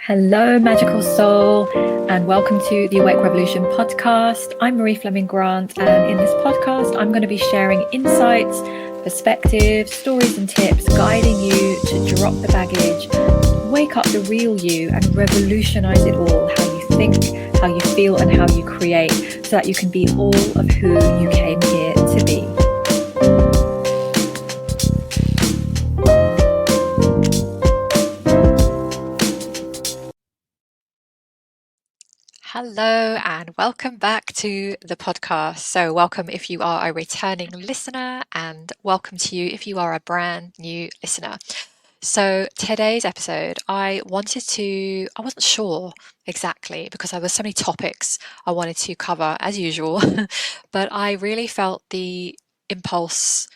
Hello, magical soul, and welcome to the Awake Revolution podcast. I'm Marie Fleming Grant, and in this podcast, I'm going to be sharing insights, perspectives, stories, and tips, guiding you to drop the baggage, wake up the real you, and revolutionize it all: how you think, how you feel, and how you create, so that you can be all of who you came here to be. Hello and welcome back to the podcast. So welcome if you are a returning listener, and welcome to you if you are a brand new listener. So today's episode, I wasn't sure exactly because there were so many topics I wanted to cover as usual, but I really felt the impulse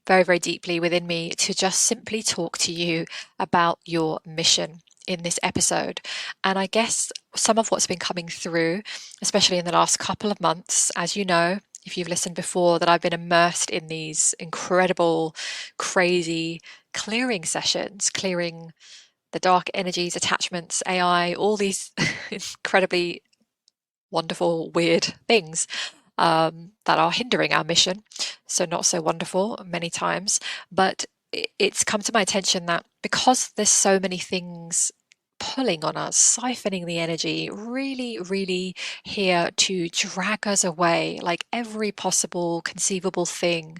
very, very deeply within me to just simply talk to you about your mission in this episode. And I guess some of what's been coming through, especially in the last couple of months, as you know, if you've listened before, that I've been immersed in these incredible, crazy clearing sessions, clearing the dark energies, attachments, AI, all these incredibly wonderful, weird things that are hindering our mission. So not so wonderful many times, but it's come to my attention that because there's so many things pulling on us, siphoning the energy, really, really here to drag us away, like every possible conceivable thing.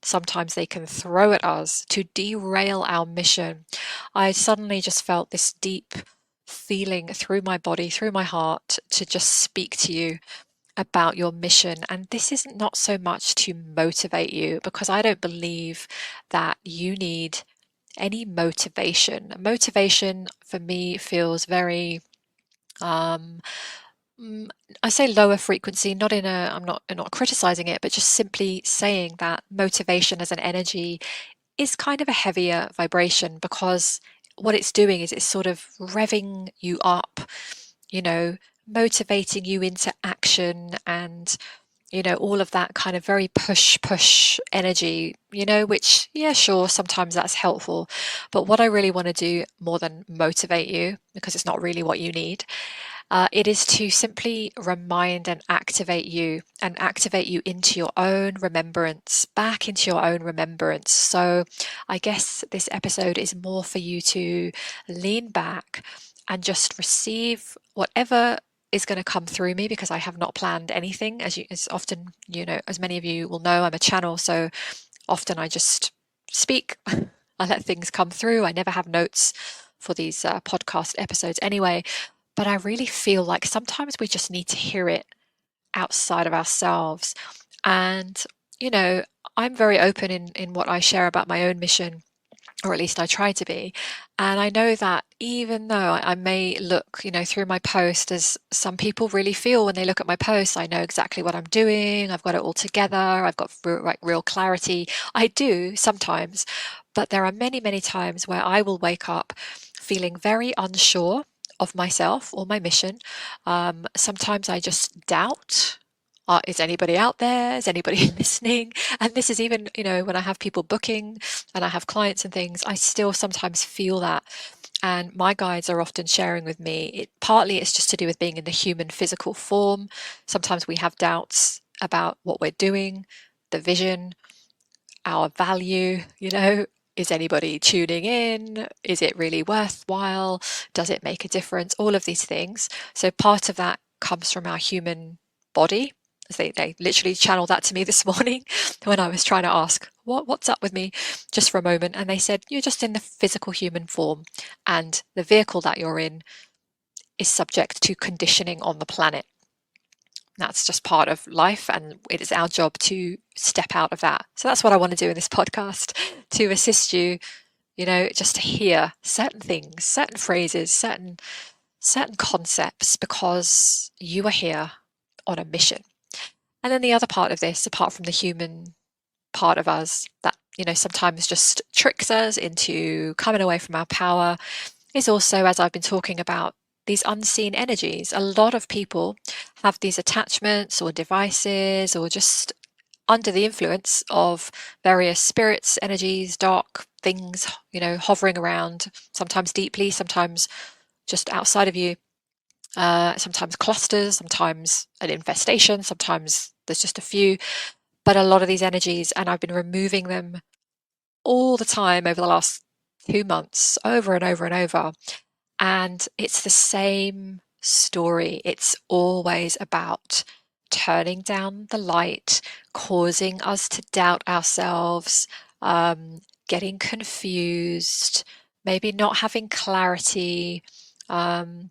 Sometimes they can throw at us to derail our mission. I suddenly just felt this deep feeling through my body, through my heart, to just speak to you about your mission. And this is not so much to motivate you, because I don't believe that you need any motivation. Motivation for me feels very I say lower frequency, not in a, I'm not criticizing it, but just simply saying that motivation as an energy is kind of a heavier vibration, because what it's doing is it's sort of revving you up, you know, motivating you into action, and all of that kind of very push energy, which, yeah, sure, sometimes that's helpful. But what I really want to do more than motivate you, because it's not really what you need, it is to simply remind and activate you into your own remembrance, back into your own remembrance. So I guess this episode is more for you to lean back and just receive whatever is going to come through me, because I have not planned anything. As often, as many of you will know, I'm a channel, so often I just speak. I let things come through. I never have notes for these podcast episodes anyway. But I really feel like sometimes we just need to hear it outside of ourselves. And, you know, I'm very open in what I share about my own mission, or at least I try to be. And I know that even though I may look, through my post, as some people really feel when they look at my posts, I know exactly what I'm doing. I've got it all together. I've got real clarity. I do sometimes, but there are many, many times where I will wake up feeling very unsure of myself or my mission. Sometimes I just doubt. Is anybody out there? Is anybody listening? And this is even, when I have people booking and I have clients and things, I still sometimes feel that. And my guides are often sharing with me, partly it's just to do with being in the human physical form. Sometimes we have doubts about what we're doing, the vision, our value, is anybody tuning in? Is it really worthwhile? Does it make a difference? All of these things. So part of that comes from our human body. They literally channeled that to me this morning when I was trying to ask, what's up with me, just for a moment. And they said, you're just in the physical human form, and the vehicle that you're in is subject to conditioning on the planet. That's just part of life, and it is our job to step out of that. So that's what I want to do in this podcast, to assist you, just to hear certain things, certain phrases, certain concepts, because you are here on a mission. And then the other part of this, apart from the human part of us that, sometimes just tricks us into coming away from our power, is also, as I've been talking about, these unseen energies. A lot of people have these attachments or devices, or just under the influence of various spirits, energies, dark things, hovering around, sometimes deeply, sometimes just outside of you. Sometimes clusters, sometimes an infestation, sometimes there's just a few, but a lot of these energies, and I've been removing them all the time over the last 2 months, over and over and over. And it's the same story. It's always about turning down the light, causing us to doubt ourselves, getting confused, maybe not having clarity, um,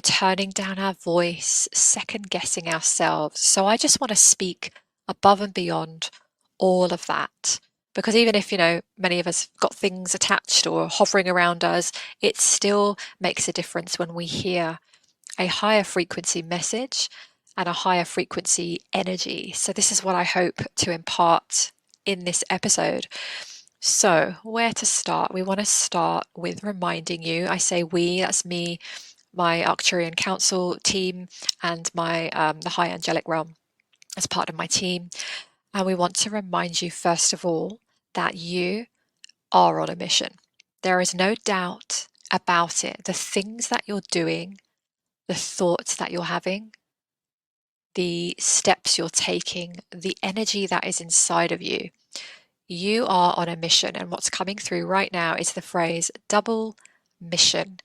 turning down our voice, second guessing ourselves. So I just want to speak above and beyond all of that. Because even if, many of us got things attached or hovering around us, it still makes a difference when we hear a higher frequency message and a higher frequency energy. So this is what I hope to impart in this episode. So where to start? We want to start with reminding you, I say we, that's me, my Arcturian Council team, and my the High Angelic Realm as part of my team. And we want to remind you, first of all, that you are on a mission. There is no doubt about it. The things that you're doing, the thoughts that you're having, the steps you're taking, the energy that is inside of you, you are on a mission. And what's coming through right now is the phrase double mission.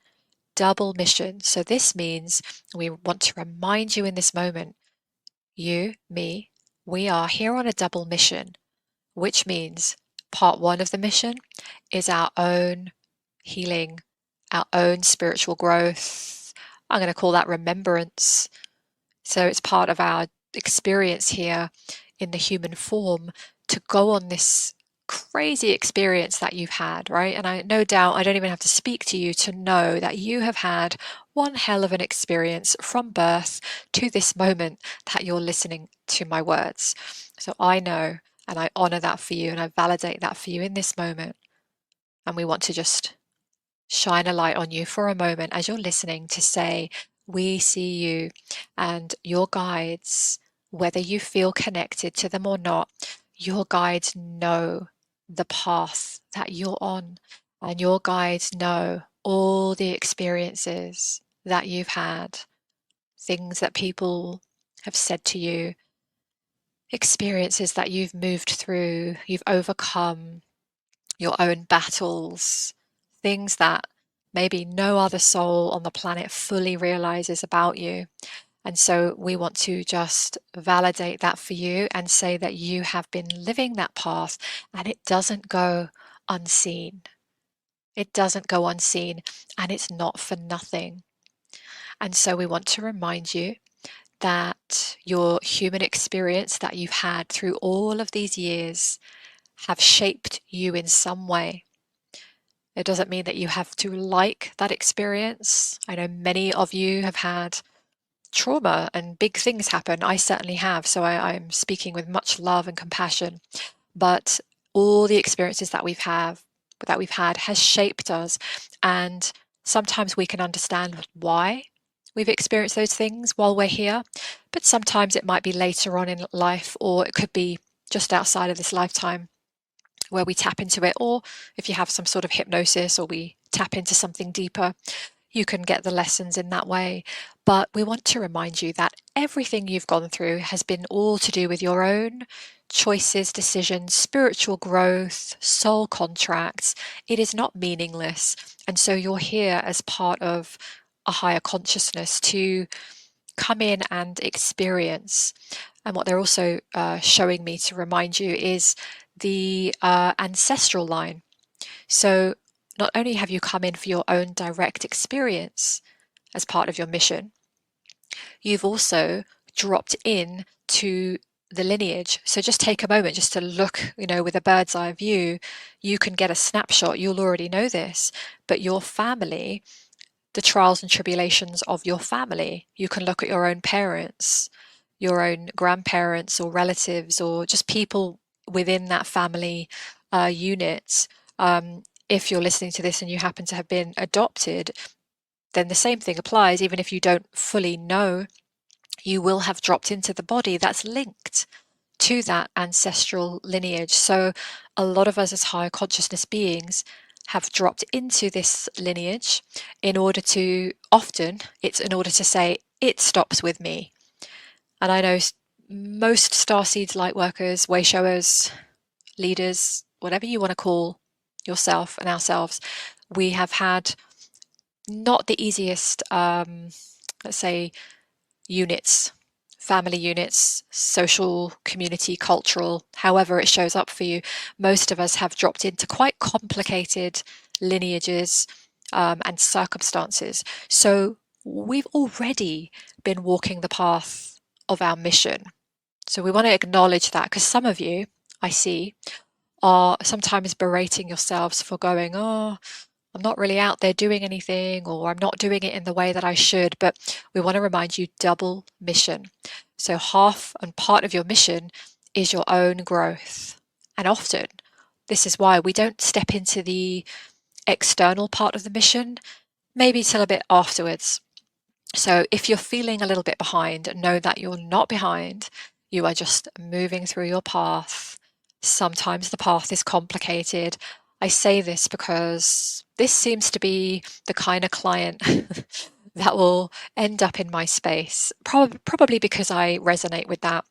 Double mission. So this means we want to remind you in this moment, you, me, we are here on a double mission, which means part one of the mission is our own healing, our own spiritual growth. I'm going to call that remembrance. So it's part of our experience here in the human form to go on this crazy experience that you've had, right? And I no doubt I don't even have to speak to you to know that you have had one hell of an experience from birth to this moment that you're listening to my words. So I know and I honor that for you and I validate that for you in this moment. And we want to just shine a light on you for a moment as you're listening to say, we see you and your guides, whether you feel connected to them or not, your guides know the path that you're on, and your guides know all the experiences that you've had, things that people have said to you, experiences that you've moved through, you've overcome, your own battles, things that maybe no other soul on the planet fully realizes about you. And so we want to just validate that for you and say that you have been living that path and it doesn't go unseen. It doesn't go unseen and it's not for nothing. And so we want to remind you that your human experience that you've had through all of these years have shaped you in some way. It doesn't mean that you have to like that experience. I know many of you have had trauma and big things happen. I certainly have. So I'm speaking with much love and compassion. But all the experiences that we've had has shaped us. And sometimes we can understand why we've experienced those things while we're here. But sometimes it might be later on in life, or it could be just outside of this lifetime where we tap into it, or if you have some sort of hypnosis or we tap into something deeper, you can get the lessons in that way. But we want to remind you that everything you've gone through has been all to do with your own choices, decisions, spiritual growth, soul contracts. It is not meaningless. And so you're here as part of a higher consciousness to come in and experience. And what they're also showing me to remind you is the ancestral line. So not only have you come in for your own direct experience as part of your mission, you've also dropped in to the lineage. So just take a moment just to look, with a bird's eye view. You can get a snapshot. You'll already know this, but your family, the trials and tribulations of your family, you can look at your own parents, your own grandparents or relatives, or just people within that family unit. If you're listening to this and you happen to have been adopted, then the same thing applies. Even if you don't fully know, you will have dropped into the body that's linked to that ancestral lineage. So a lot of us as higher consciousness beings have dropped into this lineage in order to, often, it's in order to say, it stops with me. And I know most starseeds, light workers, way showers, leaders, whatever you want to call yourself and ourselves, we have had not the easiest, let's say, units, family units, social, community, cultural, however it shows up for you. Most of us have dropped into quite complicated lineages and circumstances. So we've already been walking the path of our mission. So we want to acknowledge that, because some of you, I see, are sometimes berating yourselves for going, oh, I'm not really out there doing anything, or I'm not doing it in the way that I should. But we want to remind you, double mission. So half and part of your mission is your own growth. And often, this is why we don't step into the external part of the mission, maybe till a bit afterwards. So if you're feeling a little bit behind, know that you're not behind. You are just moving through your path. Sometimes the path is complicated. I say this because this seems to be the kind of client that will end up in my space, probably because I resonate with that.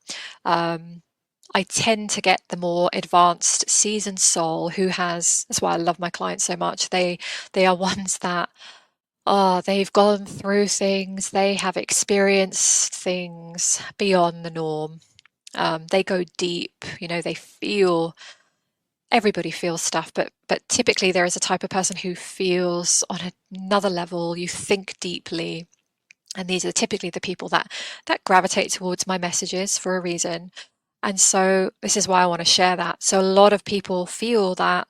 I tend to get the more advanced, seasoned soul who has, that's why I love my clients so much. They are ones that, they've gone through things, they have experienced things beyond the norm. They go deep, they feel, everybody feels stuff, but typically there is a type of person who feels on another level. You think deeply, and these are typically the people that gravitate towards my messages for a reason. And so this is why I want to share that. So a lot of people feel that,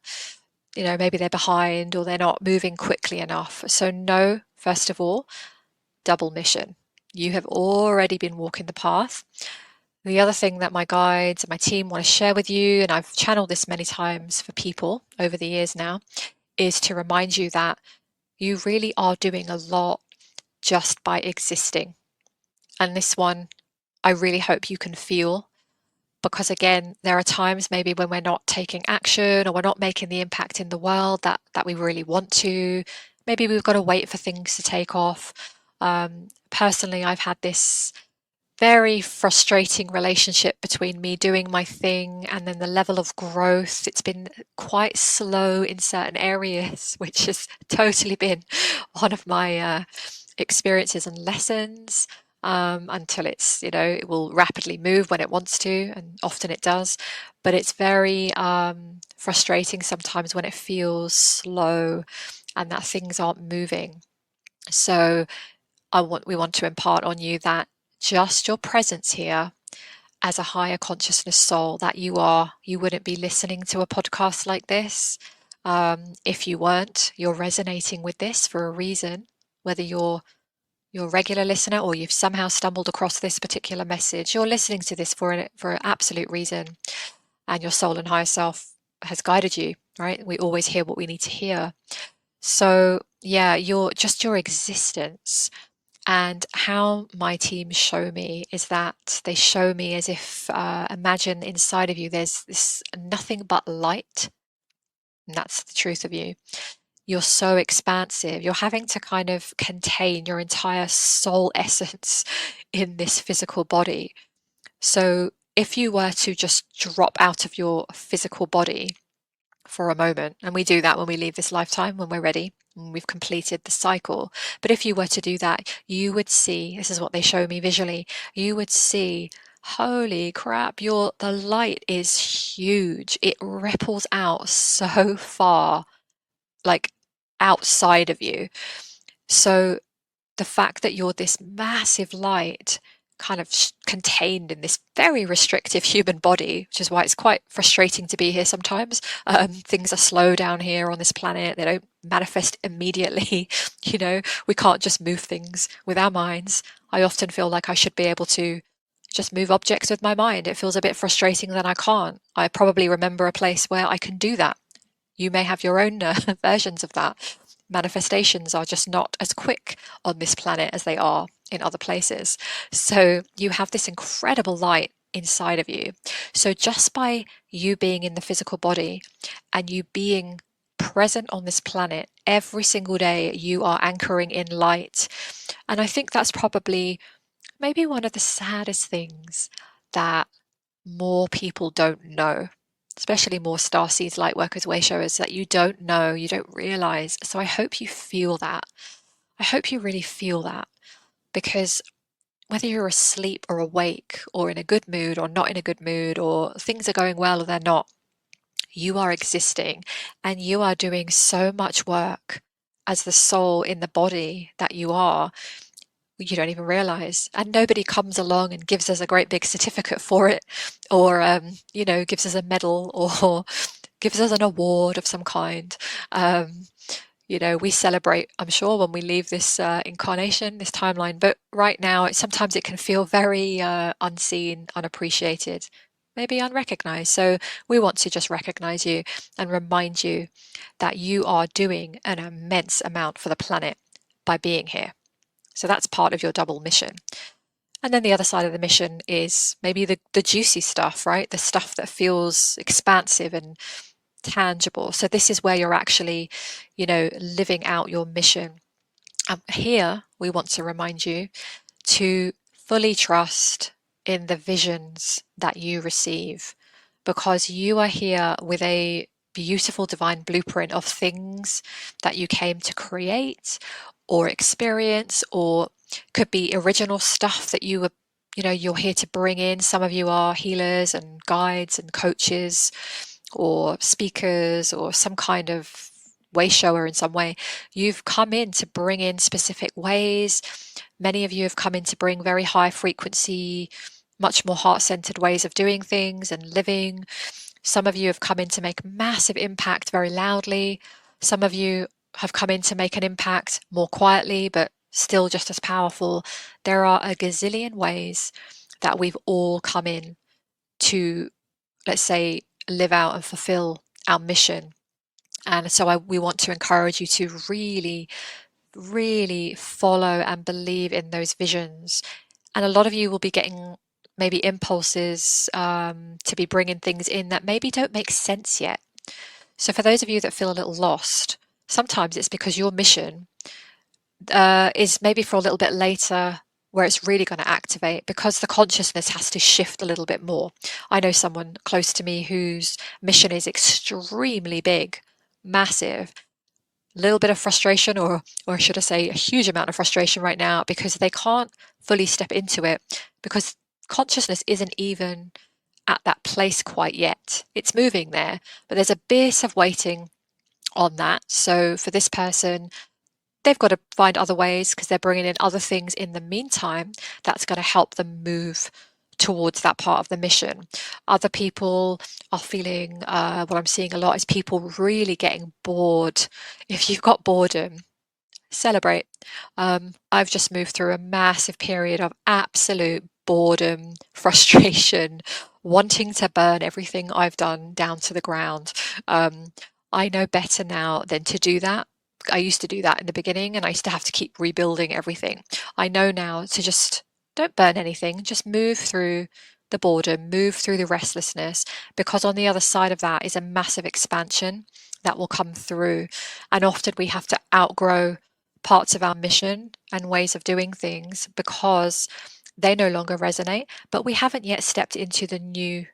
maybe they're behind or they're not moving quickly enough. So no, first of all, double mission. You have already been walking the path. The other thing that my guides and my team want to share with you, and I've channeled this many times for people over the years now, is to remind you that you really are doing a lot just by existing. And this one, I really hope you can feel, because again, there are times maybe when we're not taking action or we're not making the impact in the world that we really want to. Maybe we've got to wait for things to take off. Personally, I've had this very frustrating relationship between me doing my thing and then the level of growth. It's been quite slow in certain areas, which has totally been one of my experiences and lessons, until it's, it will rapidly move when it wants to, and often it does. But it's very frustrating sometimes when it feels slow and that things aren't moving. So we want to impart on you that just your presence here as a higher consciousness soul that you wouldn't be listening to a podcast like this if you weren't. You're resonating with this for a reason, whether you're a regular listener or you've somehow stumbled across this particular message. You're listening to this for an absolute reason, and your soul and higher self has guided you, right? We always hear what we need to hear. So yeah, your existence. And how my team show me is that they show me as if, imagine inside of you there's this nothing but light, and that's the truth of you. You're so expansive. You're having to kind of contain your entire soul essence in this physical body. So if you were to just drop out of your physical body for a moment, and we do that when we leave this lifetime, when we're ready, and we've completed the cycle. But if you were to do that, you would see, this is what they show me visually, you would see, holy crap, the light is huge. It ripples out so far, like outside of you. So the fact that you're this massive light kind of contained in this very restrictive human body, which is why it's quite frustrating to be here sometimes. Things are slow down here on this planet. They don't manifest immediately. We can't just move things with our minds. I often feel like I should be able to just move objects with my mind. It feels a bit frustrating that I can't. I probably remember a place where I can do that. You may have your own versions of that. Manifestations are just not as quick on this planet as they are in other places. So you have this incredible light inside of you. So just by you being in the physical body and you being present on this planet. Every single day you are anchoring in light. And I think that's probably maybe one of the saddest things that more people don't know, especially more starseeds, light workers, way showers, that you don't know, you don't realize. So I hope you feel that. I hope you really feel that, because whether you're asleep or awake or in a good mood or not in a good mood, or things are going well or they're not, you are existing and you are doing so much work as the soul in the body that you are, you don't even realize. And nobody comes along and gives us a great big certificate for it, or, gives us a medal, or gives us an award of some kind. Um, we celebrate, I'm sure, when we leave this incarnation, this timeline. But right now, sometimes it can feel very unseen, unappreciated, maybe unrecognized. So we want to just recognize you and remind you that you are doing an immense amount for the planet by being here. So that's part of your double mission. And then the other side of the mission is maybe the juicy stuff, right? The stuff that feels expansive and tangible. So this is where you're actually, living out your mission. Here, we want to remind you to fully trust in the visions that you receive, because you are here with a beautiful divine blueprint of things that you came to create or experience, or could be original stuff that you're here to bring in. Some of you are healers and guides and coaches or speakers or some kind of way shower in some way. You've come in to bring in specific ways. Many of you have come in to bring very high frequency, much more heart-centered ways of doing things and living. Some of you have come in to make massive impact very loudly. Some of you have come in to make an impact more quietly, but still just as powerful. There are a gazillion ways that we've all come in to, let's say, live out and fulfill our mission. And so we want to encourage you to really, really follow and believe in those visions. And a lot of you will be getting maybe impulses to be bringing things in that maybe don't make sense yet. So for those of you that feel a little lost, sometimes it's because your mission is maybe for a little bit later, where it's really going to activate, because the consciousness has to shift a little bit more. I know someone close to me whose mission is extremely big, massive, a little bit of frustration, or should I say a huge amount of frustration right now, because they can't fully step into it, because consciousness isn't even at that place quite yet. It's moving there, but there's a bit of waiting on that. So for this person, they've got to find other ways, because they're bringing in other things in the meantime that's going to help them move towards that part of the mission. Other people are feeling, what I'm seeing a lot is people really getting bored. If you've got boredom, celebrate. I've just moved through a massive period of absolute boredom, frustration, wanting to burn everything I've done down to the ground. I know better now than to do that. I used to do that in the beginning, and I used to have to keep rebuilding everything. I know now to just don't burn anything, just move through the boredom, move through the restlessness, because on the other side of that is a massive expansion that will come through. And often we have to outgrow parts of our mission and ways of doing things because they no longer resonate, but we haven't yet stepped into the new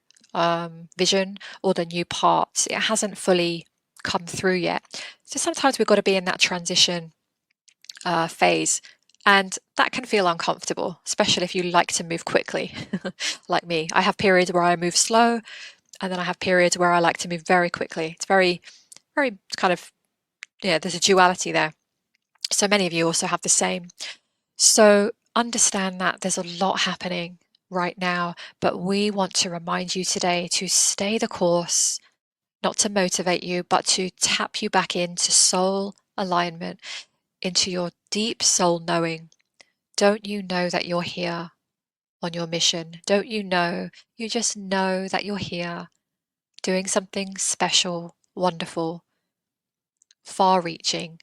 vision or the new parts. It hasn't fully come through yet. So sometimes we've got to be in that transition phase, and that can feel uncomfortable, especially if you like to move quickly, like me. I have periods where I move slow, and then I have periods where I like to move very quickly. It's very, very kind of, yeah, there's a duality there. So many of you also have the same. So understand that there's a lot happening right now, but we want to remind you today to stay the course, not to motivate you, but to tap you back into soul alignment, into your deep soul knowing. Don't you know that you're here on your mission? Don't you know? You just know that you're here doing something special, wonderful, far reaching,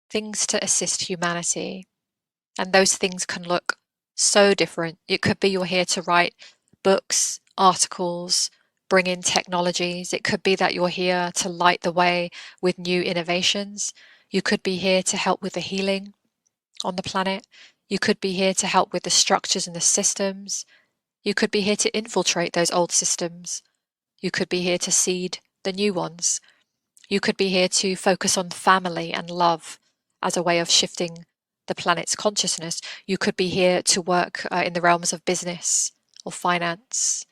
things to assist humanity. And those things can look so different. It could be you're here to write books, articles, bring in technologies. It could be that you're here to light the way with new innovations. You could be here to help with the healing on the planet. You could be here to help with the structures and the systems. You could be here to infiltrate those old systems. You could be here to seed the new ones. You could be here to focus on family and love as a way of shifting the planet's consciousness. You could be here to work in the realms of business or finance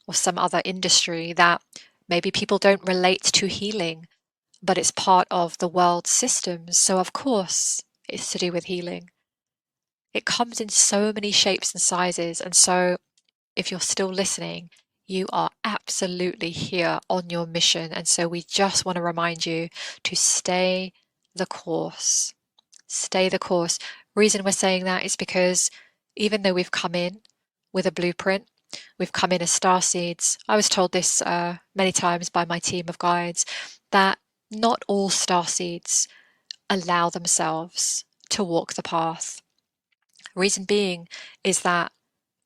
or some other industry that maybe people don't relate to healing, but it's part of the world's systems. So, of course, it's to do with healing. It comes in so many shapes and sizes. And so, if you're still listening, you are absolutely here on your mission. And so, we just want to remind you to stay the course. Stay the course. Reason we're saying that is because even though we've come in with a blueprint, we've come in as star seeds. I was told this many times by my team of guides that not all star seeds allow themselves to walk the path. Reason being is that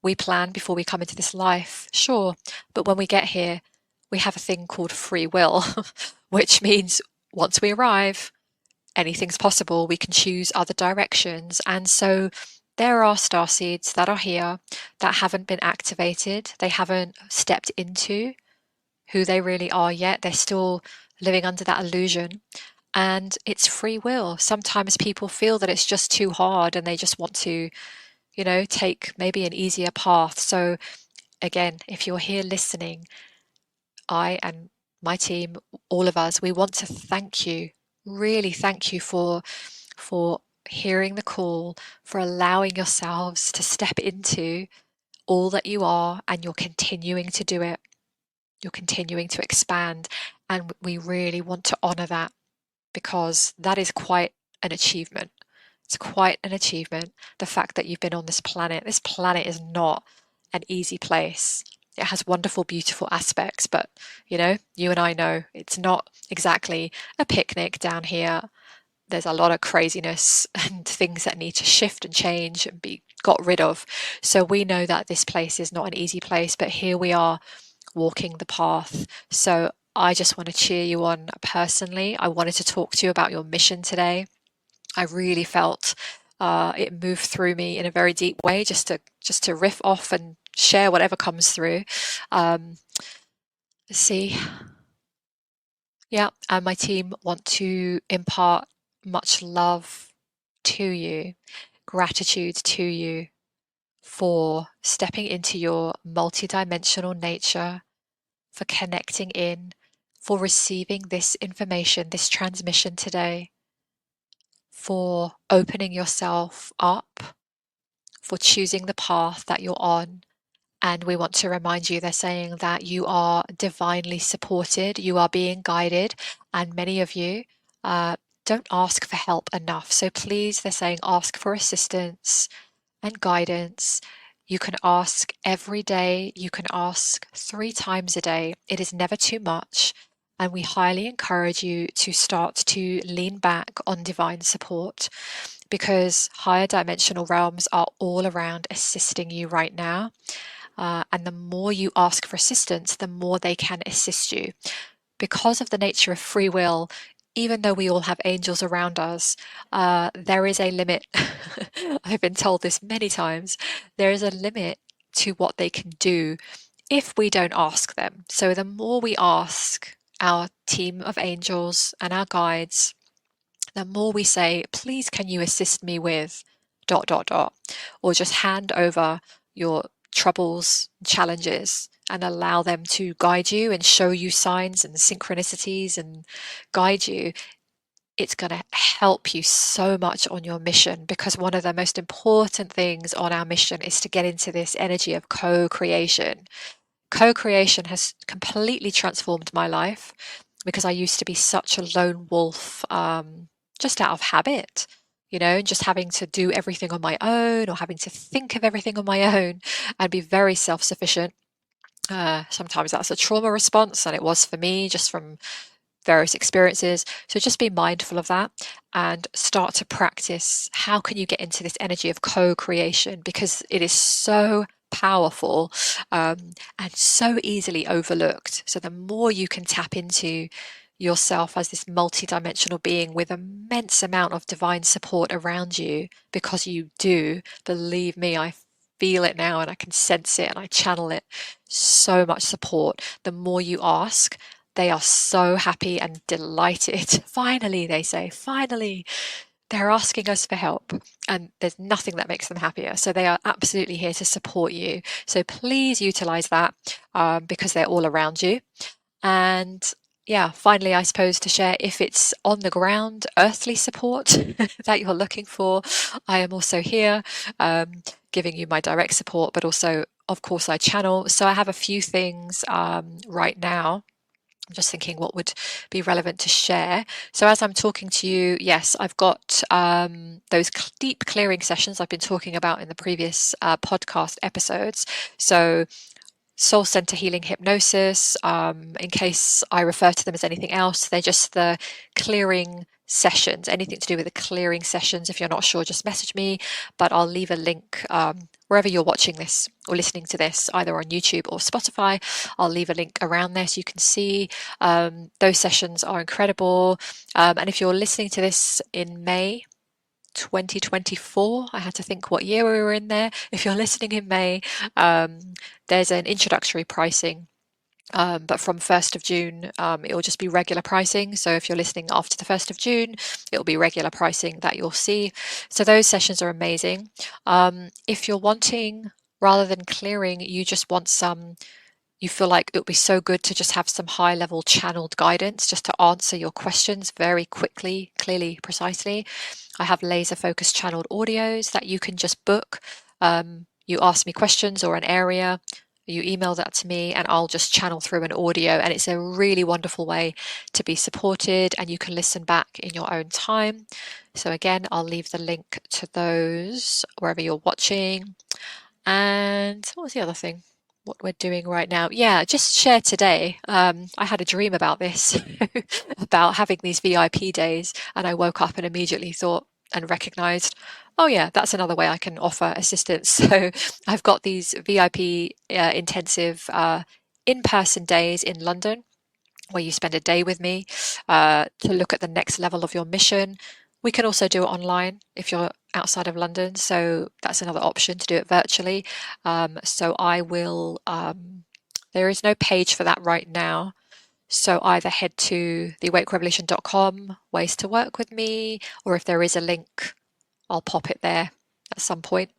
we plan before we come into this life, sure, but when we get here, we have a thing called free will, which means once we arrive, anything's possible. We can choose other directions. And so there are star seeds that are here that haven't been activated. They haven't stepped into who they really are yet. They're still living under that illusion. And it's free will. Sometimes people feel that it's just too hard and they just want to, take maybe an easier path. So again, if you're here listening, I and my team, all of us, we want to thank you, really thank you for hearing the call, for allowing yourselves to step into all that you are, and you're continuing to do it. You're continuing to expand, and we really want to honor that because that is quite an achievement. It's quite an achievement, the fact that you've been on this planet. This planet is not an easy place. It has wonderful, beautiful aspects, but you and I know it's not exactly a picnic down here. There's a lot of craziness and things that need to shift and change and be got rid of. So we know that this place is not an easy place, but here we are walking the path. So I just want to cheer you on personally. I wanted to talk to you about your mission today. I really felt it moved through me in a very deep way, just to riff off and share whatever comes through. Let's see. Yeah, and my team want to impart much love to you, gratitude to you for stepping into your multidimensional nature, for connecting in, for receiving this information, this transmission today, for opening yourself up, for choosing the path that you're on. And we want to remind you, they're saying that you are divinely supported, you are being guided, and many of you don't ask for help enough. So please, they're saying, ask for assistance and guidance. You can ask every day, you can ask 3 times a day. It is never too much. And we highly encourage you to start to lean back on divine support, because higher dimensional realms are all around assisting you right now. And the more you ask for assistance, the more they can assist you. Because of the nature of free will, even though we all have angels around us, there is a limit. I've been told this many times. There is a limit to what they can do if we don't ask them. So the more we ask our team of angels and our guides, the more we say, please, can you assist me with ... or just hand over your troubles, challenges, and allow them to guide you and show you signs and synchronicities and guide you. It's going to help you so much on your mission, because one of the most important things on our mission is to get into this energy of co-creation. Co-creation has completely transformed my life, because I used to be such a lone wolf, just out of habit, just having to do everything on my own, or having to think of everything on my own and be very self-sufficient. Sometimes that's a trauma response, and it was for me, just from various experiences. So just be mindful of that and start to practice. How can you get into this energy of co-creation? Because it is so powerful, and so easily overlooked. So the more you can tap into yourself as this multidimensional being with immense amount of divine support around you, because you do, believe me, I feel it now and I can sense it and I channel it. So much support. The more you ask, they are so happy and delighted. Finally, they say, finally, they're asking us for help, and there's nothing that makes them happier. So they are absolutely here to support you. So please utilize that, because they're all around you. And yeah, finally, I suppose to share, if it's on the ground, earthly support that you're looking for, I am also here, giving you my direct support, but also, of course, I channel. So I have a few things right now. I'm just thinking what would be relevant to share. So as I'm talking to you, yes, I've got those deep clearing sessions I've been talking about in the previous podcast episodes. So Soul Center Healing Hypnosis, in case I refer to them as anything else, they're just the clearing sessions, anything to do with the clearing sessions. If you're not sure, just message me, but I'll leave a link wherever you're watching this or listening to this, either on YouTube or Spotify. I'll leave a link around there so you can see. Those sessions are incredible. And if you're listening to this in May 2024, I had to think what year we were in there. If you're listening in May, there's an introductory pricing, but from 1st of June, it will just be regular pricing. So if you're listening after the 1st of June, it will be regular pricing that you'll see. So those sessions are amazing. If you're wanting, rather than clearing, you just want some, you feel like it would be so good to just have some high level channeled guidance just to answer your questions very quickly, clearly, precisely. I have laser focused channeled audios that you can just book. You ask me questions or an area, you email that to me, and I'll just channel through an audio. And it's a really wonderful way to be supported, and you can listen back in your own time. So again, I'll leave the link to those wherever you're watching. And what was the other thing? What we're doing right now? Yeah, just share today. I had a dream about this, about having these VIP days, and I woke up and immediately thought and recognized, oh yeah, that's another way I can offer assistance. So I've got these VIP intensive in-person days in London, where you spend a day with me to look at the next level of your mission. We can also do it online if you're outside of London, so that's another option to do it virtually. So I will, there is no page for that right now. So either head to theawakerevolution.com, ways to work with me, or if there is a link, I'll pop it there at some point.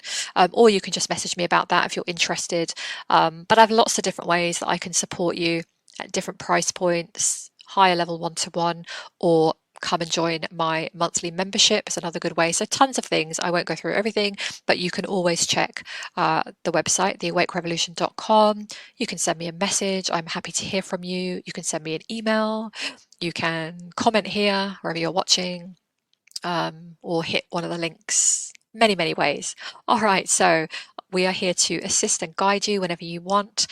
Or you can just message me about that if you're interested. But I have lots of different ways that I can support you at different price points, higher level one-to-one, or come and join my monthly membership is another good way. So tons of things. I won't go through everything, but you can always check the website, theawakerevolution.com. You can send me a message. I'm happy to hear from you. You can send me an email. You can comment here wherever you're watching, or hit one of the links. Many, many ways. All right, so we are here to assist and guide you whenever you want.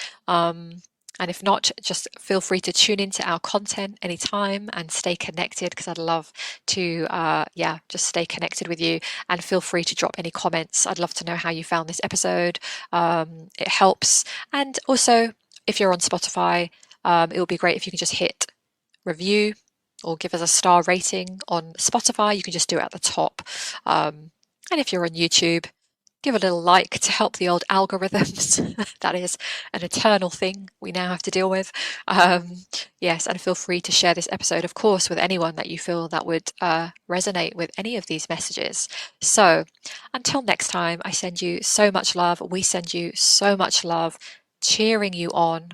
And if not, just feel free to tune into our content anytime and stay connected, because I'd love to, just stay connected with you. And feel free to drop any comments. I'd love to know how you found this episode. It helps. And also, if you're on Spotify, it would be great if you can just hit review or give us a star rating on Spotify. You can just do it at the top. And if you're on YouTube, give a little like to help the old algorithms. That is an eternal thing we now have to deal with. Yes, and feel free to share this episode, of course, with anyone that you feel that would resonate with any of these messages. So until next time, I send you so much love. We send you so much love, cheering you on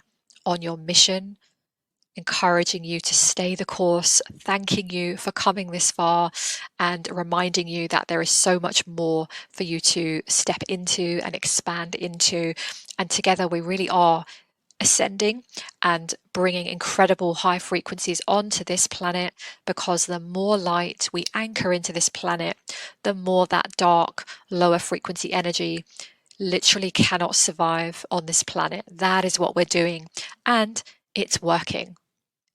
your mission, encouraging you to stay the course, thanking you for coming this far, and reminding you that there is so much more for you to step into and expand into. And together we really are ascending and bringing incredible high frequencies onto this planet, because the more light we anchor into this planet, the more that dark, lower frequency energy literally cannot survive on this planet. That is what we're doing, and it's working.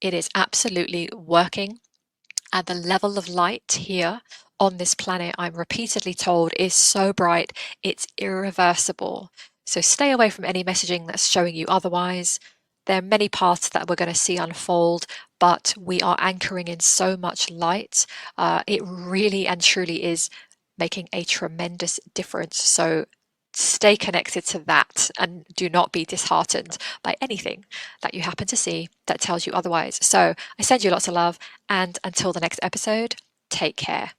It is absolutely working. And the level of light here on this planet, I'm repeatedly told, is so bright, it's irreversible. So stay away from any messaging that's showing you otherwise. There are many paths that we're going to see unfold, but we are anchoring in so much light. It really and truly is making a tremendous difference. So stay connected to that and do not be disheartened by anything that you happen to see that tells you otherwise. So I send you lots of love, and until the next episode, take care.